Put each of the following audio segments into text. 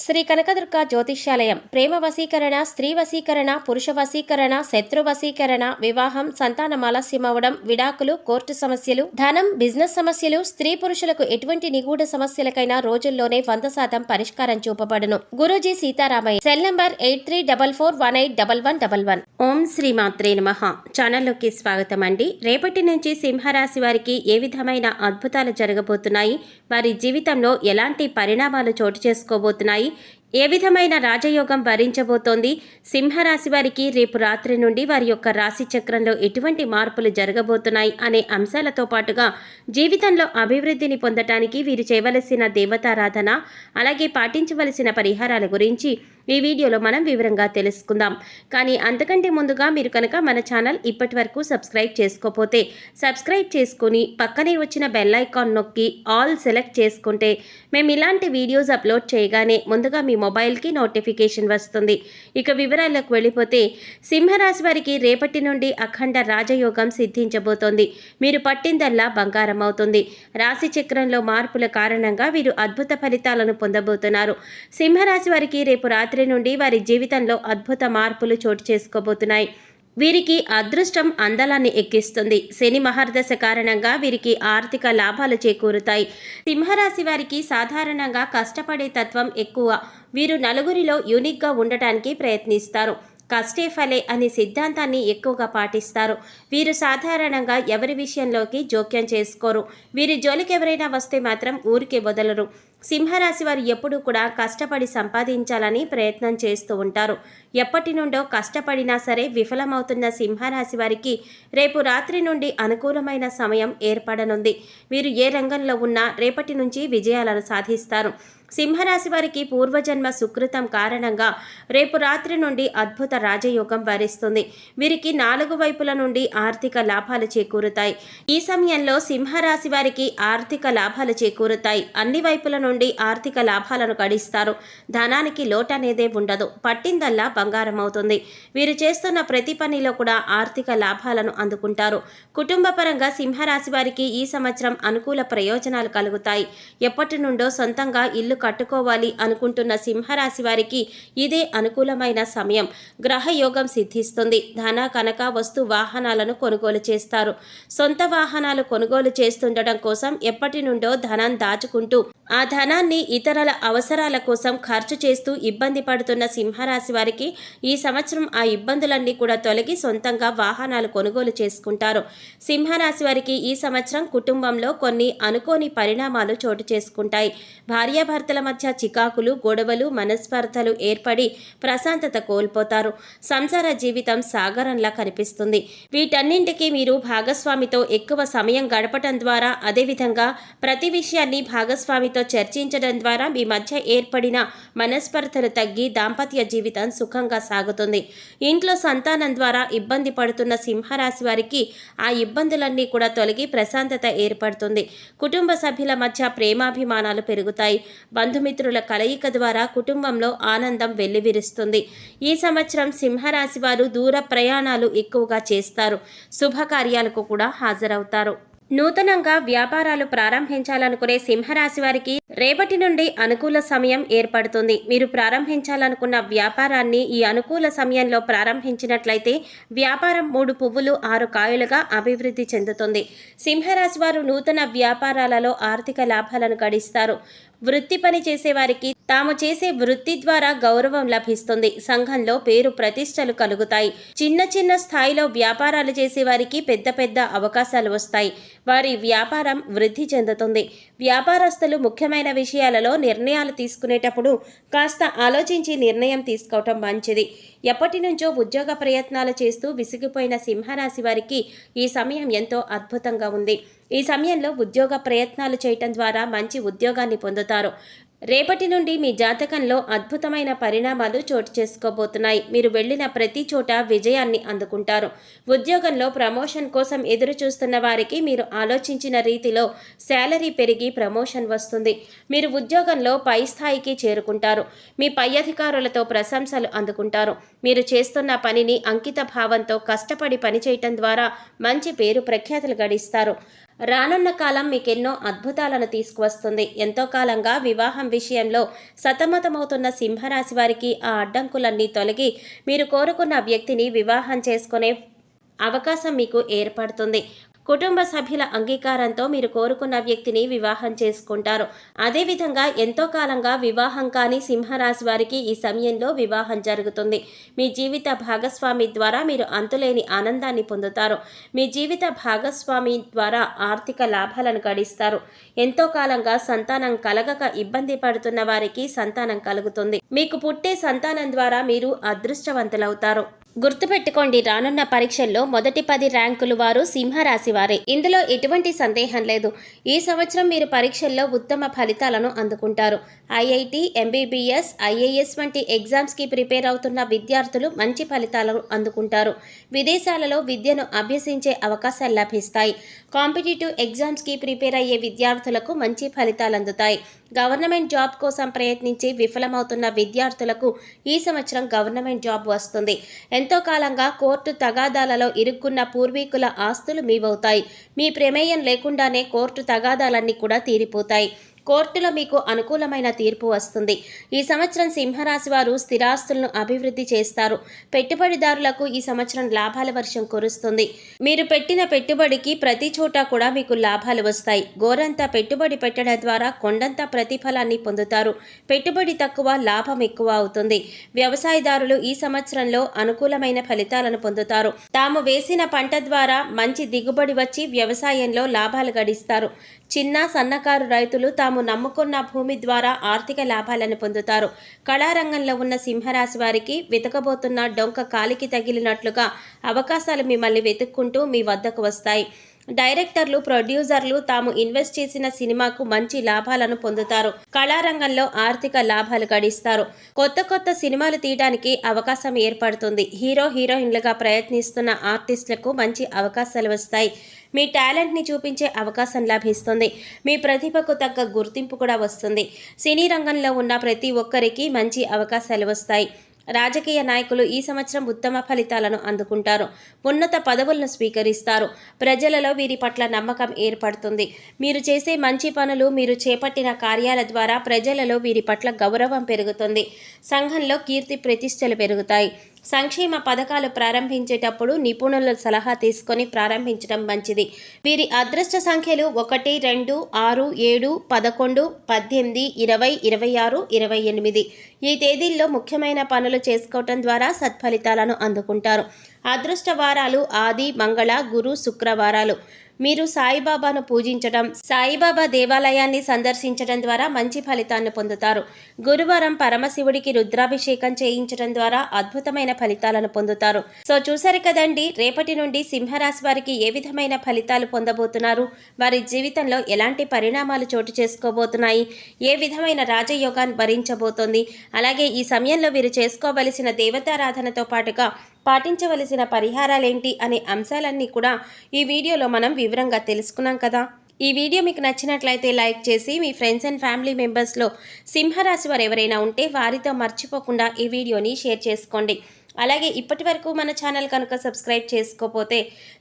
శ్రీ కనకదుర్గ జ్యోతిష్యాలయం ప్రేమ వశీకరణ, స్త్రీ వశీకరణ, పురుష వశీకరణ, శత్రు వశీకరణ, వివాహం, సంతానం ఆలస్యమవడం, విడాకులు, కోర్టు సమస్యలు, ధనం, బిజినెస్ సమస్యలు, స్త్రీ పురుషులకు ఎటువంటి నిగూఢ సమస్యలకైనా రోజుల్లోనే 100% పరిష్కారం చూపబడును. గురూజీ సీతారామయ్య. Cell number 8344181111. ఓం శ్రీ మాత్రే నమః. ఛానల్లోకి స్వాగతం అండి. రేపటి నుంచి సింహరాశి వారికి ఏ విధమైన అద్భుతాలు జరగబోతున్నాయి, వారి జీవితంలో ఎలాంటి పరిణామాలు చోటు చేసుకోబోతున్నాయి, ఏ విధమైన రాజయోగం వరించబోతోంది, సింహరాశి వారికి రేపు రాత్రి నుండి వారి యొక్క రాశి చక్రంలో ఎటువంటి మార్పులు జరగబోతున్నాయి అనే అంశాలతో పాటుగా జీవితంలో అభివృద్ధిని పొందటానికి వీరు చేయవలసిన దేవతారాధన, అలాగే పాటించవలసిన పరిహారాల గురించి ఈ వీడియోలో మనం వివరంగా తెలుసుకుందాం. కానీ అంతకంటే ముందుగా మీరు కనుక మన ఛానల్ ఇప్పటి వరకు సబ్స్క్రైబ్ చేసుకోకపోతే సబ్స్క్రైబ్ చేసుకుని పక్కనే వచ్చిన బెల్ ఐకాన్ నొక్కి ఆల్ సెలెక్ట్ చేసుకుంటే మేము ఇలాంటి వీడియోస్ అప్లోడ్ చేయగానే ముందుగా మీ మొబైల్కి నోటిఫికేషన్ వస్తుంది. ఇక వివరాలకు వెళ్ళిపోతే సింహరాశి వారికి రేపటి నుండి అఖండ రాజయోగం సిద్ధించబోతోంది. మీరు పట్టిందల్లా బంగారం అవుతుంది. రాశి చక్రంలో మార్పుల కారణంగా వీరు అద్భుత ఫలితాలను పొందబోతున్నారు. సింహరాశి వారికి రేపు రాత్రి నుండి వారి జీవితంలో అద్భుత మార్పులు చోటు చేసుకోబోతున్నాయి. వీరికి అదృష్టం అందలాన్ని ఎక్కిస్తుంది. శని మహర్దశ కారణంగా వీరికి ఆర్థిక లాభాలు చేకూరుతాయి. సింహరాశి వారికి సాధారణంగా కష్టపడే తత్వం ఎక్కువ. వీరు నలుగురిలో యూనిక్గా ఉండటానికి ప్రయత్నిస్తారు. కష్టే ఫలే అనే సిద్ధాంతాన్ని ఎక్కువగా పాటిస్తారు. వీరు సాధారణంగా ఎవరి విషయంలోకి జోక్యం చేసుకోరు. వీరి జోలికి ఎవరైనా వస్తే మాత్రం ఊరికే వదలరు. సింహరాశి వారు ఎప్పుడూ కూడా కష్టపడి సంపాదించాలని ప్రయత్నం చేస్తూ ఉంటారు. ఎప్పటి నుండో కష్టపడినా సరే విఫలమవుతున్న సింహరాశి వారికి రేపు రాత్రి నుండి అనుకూలమైన సమయం ఏర్పడనుంది. వీరు ఏ రంగంలో ఉన్నా రేపటి నుంచి విజయాలను సాధిస్తారు. సింహరాశి వారికి పూర్వజన్మ సుకృతం కారణంగా రేపు రాత్రి నుండి అద్భుత రాజయోగం వరిస్తుంది. వీరికి 4 వైపుల నుండి ఆర్థిక లాభాలు చేకూరుతాయి. ఈ సమయంలో సింహరాశి వారికి ఆర్థిక లాభాలు చేకూరుతాయి. అన్ని వైపుల నుండి ఆర్థిక లాభాలను గడిస్తారు. ధనానికి లోటనేదే ఉండదు. పట్టిందల్లా బంగారం అవుతుంది. వీరు చేస్తున్న ప్రతి పనిలో కూడా ఆర్థిక లాభాలను అందుకుంటారు. కుటుంబ పరంగా సింహరాశి వారికి ఈ సంవత్సరం అనుకూల ప్రయోజనాలు కలుగుతాయి. ఎప్పటి నుండో సొంతంగా ఇల్లు కట్టుకోవాలి అనుకుంటున్న సింహరాశి వారికి ఇదే అనుకూలమైన సమయం. గ్రహ యోగం సిద్ధిస్తుంది. ధన, కనక, వస్తు వాహనాలను కొనుగోలు చేస్తారు. సొంత వాహనాలు కొనుగోలు చేస్తుండటం కోసం ఎప్పటి నుండో ధనం దాచుకుంటూ ఆ ధనాన్ని ఇతరుల అవసరాల కోసం ఖర్చు చేస్తూ ఇబ్బంది పడుతున్న సింహరాశి వారికి ఈ సంవత్సరం ఆ ఇబ్బందులన్నీ కూడా తొలగి సొంతంగా వాహనాలు కొనుగోలు చేసుకుంటారు. సింహరాశి వారికి ఈ సంవత్సరం కుటుంబంలో కొన్ని అనుకోని పరిణామాలు చోటు చేసుకుంటాయి. భార్యాభర్తల మధ్య చికాకులు, గొడవలు, మనస్పర్ధలు ఏర్పడి ప్రశాంతత కోల్పోతారు. సంసార జీవితం సాగరంలా కనిపిస్తుంది. వీటన్నింటికీ మీరు భాగస్వామితో ఎక్కువ సమయం గడపటం ద్వారా, అదేవిధంగా ప్రతి విషయాన్ని భాగస్వామితో చర్చించడం ద్వారా మీ మధ్య ఏర్పడిన మనస్పర్ధలు తగ్గి దాంపత్య జీవితం సుఖంగా సాగుతుంది. ఇంట్లో సంతానం ద్వారా ఇబ్బంది పడుతున్న సింహరాశి వారికి ఆ ఇబ్బందులన్నీ కూడా తొలగి ప్రశాంతత ఏర్పడుతుంది. కుటుంబ సభ్యుల మధ్య ప్రేమాభిమానాలు పెరుగుతాయి. బంధుమిత్రుల కలయిక ద్వారా కుటుంబంలో ఆనందం వెల్లివిరుస్తుంది. ఈ సంవత్సరం సింహరాశి వారు దూర ప్రయాణాలు ఎక్కువగా చేస్తారు. శుభకార్యాలకు కూడా హాజరవుతారు. నూతనంగా వ్యాపారాలు ప్రారంభించాలనుకునే సింహరాశి వారికి రేపటి నుండి అనుకూల సమయం ఏర్పడుతుంది. మీరు ప్రారంభించాలనుకున్న వ్యాపారాన్ని ఈ అనుకూల సమయంలో ప్రారంభించినట్లయితే వ్యాపారం 3 పువ్వులు 6 కాయలుగా అభివృద్ధి చెందుతుంది. సింహరాశి వారు నూతన వ్యాపారాలలో ఆర్థిక లాభాలను గడిస్తారు. వృత్తి పని చేసేవారికి తాము చేసే వృత్తి ద్వారా గౌరవం లభిస్తుంది. సంఘంలో పేరు ప్రతిష్టలు కలుగుతాయి. చిన్న చిన్న స్థాయిలో వ్యాపారాలు చేసేవారికి పెద్ద పెద్ద అవకాశాలు వస్తాయి. వారి వ్యాపారం వృద్ధి చెందుతుంది. వ్యాపారస్తులు ముఖ్యమైన విషయాలలో నిర్ణయాలు తీసుకునేటప్పుడు కాస్త ఆలోచించి నిర్ణయం తీసుకోవటం మంచిది. ఎప్పటి నుంచో ఉద్యోగ ప్రయత్నాలు చేస్తూ విసిగిపోయిన సింహరాశి వారికి ఈ సమయం ఎంతో అద్భుతంగా ఉంది. ఈ సమయంలో ఉద్యోగ ప్రయత్నాలు చేయటం ద్వారా మంచి ఉద్యోగాన్ని పొందుతారు. రేపటి నుండి మీ జాతకంలో అద్భుతమైన పరిణామాలు చోటు చేసుకోబోతున్నాయి. మీరు వెళ్ళిన ప్రతి చోట విజయాన్ని అందుకుంటారు. ఉద్యోగంలో ప్రమోషన్ కోసం ఎదురు చూస్తున్న వారికి మీరు ఆలోచించిన రీతిలో శాలరీ పెరిగి ప్రమోషన్ వస్తుంది. మీరు ఉద్యోగంలో పై స్థాయికి చేరుకుంటారు. మీ పై అధికారులతో ప్రశంసలు అందుకుంటారు. మీరు చేస్తున్న పనిని అంకిత భావంతో కష్టపడి పనిచేయటం ద్వారా మంచి పేరు ప్రఖ్యాతులు గడిస్తారు. రానున్న కాలం మీకెన్నో అద్భుతాలను తీసుకువస్తుంది. ఎంతో కాలంగా వివాహం విషయంలో సతమతమవుతున్న సింహరాశి వారికి ఆ అడ్డంకులన్నీ తొలగి మీరు కోరుకున్న వ్యక్తిని వివాహం చేసుకునే అవకాశం మీకు ఏర్పడుతుంది. కుటుంబ సభ్యుల అంగీకారంతో మీరు కోరుకున్న వ్యక్తిని వివాహం చేసుకుంటారు. అదేవిధంగా ఎంతో కాలంగా వివాహం కాని సింహరాశి వారికి ఈ సమయంలో వివాహం జరుగుతుంది. మీ జీవిత భాగస్వామి ద్వారా మీరు అంతులేని ఆనందాన్ని పొందుతారు. మీ జీవిత భాగస్వామి ద్వారా ఆర్థిక లాభాలను గడిస్తారు. ఎంతో కాలంగా సంతానం కలగక ఇబ్బంది పడుతున్న వారికి సంతానం కలుగుతుంది. మీకు పుట్టే సంతానం ద్వారా మీరు అదృష్టవంతులవుతారు. గుర్తుపెట్టుకోండి, రానున్న పరీక్షల్లో మొదటి 10 ర్యాంకులు వారు సింహరాశి వారే. ఇందులో ఎటువంటి సందేహం లేదు. ఈ సంవత్సరం మీరు పరీక్షల్లో ఉత్తమ ఫలితాలను అందుకుంటారు. ఐఐటి, ఎంబీబీఎస్, ఐఏఎస్ వంటి ఎగ్జామ్స్కి ప్రిపేర్ అవుతున్న విద్యార్థులు మంచి ఫలితాలను అందుకుంటారు. విదేశాలలో విద్యను అభ్యసించే అవకాశాలు లభిస్తాయి. కాంపిటేటివ్ ఎగ్జామ్స్కి ప్రిపేర్ అయ్యే విద్యార్థులకు మంచి ఫలితాలు అందుతాయి. గవర్నమెంట్ జాబ్ కోసం ప్రయత్నించి విఫలమవుతున్న విద్యార్థులకు ఈ సంవత్సరం గవర్నమెంట్ జాబ్ వస్తుంది. ఎంతో కాలంగా కోర్టు తగాదాలలో ఇరుక్కున్న పూర్వీకుల ఆస్తులు మీవవుతాయి. మీ ప్రమేయం లేకుండానే కోర్టు తగాదాలన్నీ కూడా తీరిపోతాయి. కోర్టులో మీకు అనుకూలమైన తీర్పు వస్తుంది. ఈ సంవత్సరం సింహరాశి వారు స్థిరాస్తులను అభివృద్ధి చేస్తారు. పెట్టుబడిదారులకు ఈ సంవత్సరం లాభాల వర్షం కురుస్తుంది. మీరు పెట్టిన పెట్టుబడికి ప్రతి చోట కూడా మీకు లాభాలు వస్తాయి. గోరంతా పెట్టుబడి పెట్టడం ద్వారా కొండంత ప్రతిఫలాన్ని పొందుతారు. పెట్టుబడి తక్కువ, లాభం ఎక్కువ అవుతుంది. వ్యవసాయదారులు ఈ సంవత్సరంలో అనుకూలమైన ఫలితాలను పొందుతారు. తాము వేసిన పంట ద్వారా మంచి దిగుబడి వచ్చి వ్యవసాయంలో లాభాలు గడిస్తారు. చిన్న సన్నకారు రైతులు తాము నమ్ముకున్న భూమి ద్వారా ఆర్థిక లాభాలను పొందుతారు. కళారంగంలో ఉన్న సింహరాశి వారికి వెతకబోతున్న డొంక కాలికి తగిలినట్లుగా అవకాశాలు మిమ్మల్ని వెతుక్కుంటూ మీ వద్దకు వస్తాయి. డైరెక్టర్లు, ప్రొడ్యూసర్లు తాము ఇన్వెస్ట్ చేసిన సినిమాకు మంచి లాభాలను పొందుతారు. కళారంగంలో ఆర్థిక లాభాలు గడిస్తారు. కొత్త సినిమాలు తీయడానికి అవకాశం ఏర్పడుతుంది. హీరోయిన్లుగా ప్రయత్నిస్తున్న ఆర్టిస్టులకు మంచి అవకాశాలు వస్తాయి. మీ టాలెంట్ని చూపించే అవకాశం లభిస్తుంది. మీ ప్రతిభకు తగ్గ గుర్తింపు కూడా వస్తుంది. సినీ రంగంలో ఉన్న ప్రతి ఒక్కరికి మంచి అవకాశాలు వస్తాయి. రాజకీయ నాయకులు ఈ సంవత్సరం ఉత్తమ ఫలితాలను అందుకుంటారు. ఉన్నత పదవులను స్వీకరిస్తారు. ప్రజలలో వీరి పట్ల నమ్మకం ఏర్పడుతుంది. మీరు చేసే మంచి పనులు, మీరు చేపట్టిన కార్యాల ద్వారా ప్రజలలో వీరి పట్ల గౌరవం పెరుగుతుంది. సంఘంలో కీర్తి ప్రతిష్టలు పెరుగుతాయి. సంక్షేమ పథకాలు ప్రారంభించేటప్పుడు నిపుణుల సలహా తీసుకొని ప్రారంభించడం మంచిది. వీరి అదృష్ట సంఖ్యలు 1, 2, 6, 7, 11, 18, 20, 26, 28. ఈ తేదీల్లో ముఖ్యమైన పనులు చేసుకోవటం ద్వారా సత్ఫలితాలను అందుకుంటారు. అదృష్ట వారాలు ఆది, మంగళ, గురు, శుక్రవారాలు. మీరు సాయిబాబాను పూజించడం, సాయిబాబా దేవాలయాన్ని సందర్శించడం ద్వారా మంచి ఫలితాన్ని పొందుతారు. గురువారం పరమశివుడికి రుద్రాభిషేకం చేయించడం ద్వారా అద్భుతమైన ఫలితాలను పొందుతారు. సో చూసారు కదండి, రేపటి నుండి సింహరాశి వారికి ఏ విధమైన ఫలితాలు పొందబోతున్నారు, వారి జీవితంలో ఎలాంటి పరిణామాలు చోటు చేసుకోబోతున్నాయి, ఏ విధమైన రాజయోగాన్ని భరించబోతోంది, అలాగే ఈ సమయంలో వీరు చేసుకోవలసిన దేవతారాధనతో పాటుగా పాటించవలసిన పరిహారాలేంటి అనే అంశాలన్నీ కూడా ఈ వీడియోలో మనం వివరంగా తెలుసుకున్నాం కదా. ఈ వీడియో మీకు నచ్చినట్లయితే లైక్ చేసి మీ ఫ్రెండ్స్ అండ్ ఫ్యామిలీ మెంబర్స్లో సింహరాశి వారు ఎవరైనా ఉంటే వారితో మర్చిపోకుండా ఈ వీడియోని షేర్ చేసుకోండి. అలాగే ఇప్పటి వరకు మన ఛానల్ కనుక సబ్స్క్రైబ్ చేసుకోకపోతే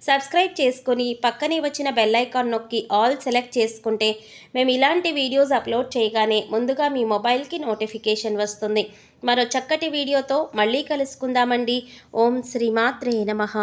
సబ్స్క్రైబ్ చేసుకొని పక్కనే వచ్చిన బెల్ ఐకాన్ నొక్కి ఆల్ సెలెక్ట్ చేసుకుంటే మేము ఇలాంటి వీడియోస్ అప్లోడ్ చేయగానే ముందుగా మీ మొబైల్కి నోటిఫికేషన్ వస్తుంది. మరో చక్కటి వీడియోతో మళ్ళీ కలుసుకుందామండి. ఓం శ్రీమాత్రే నమః.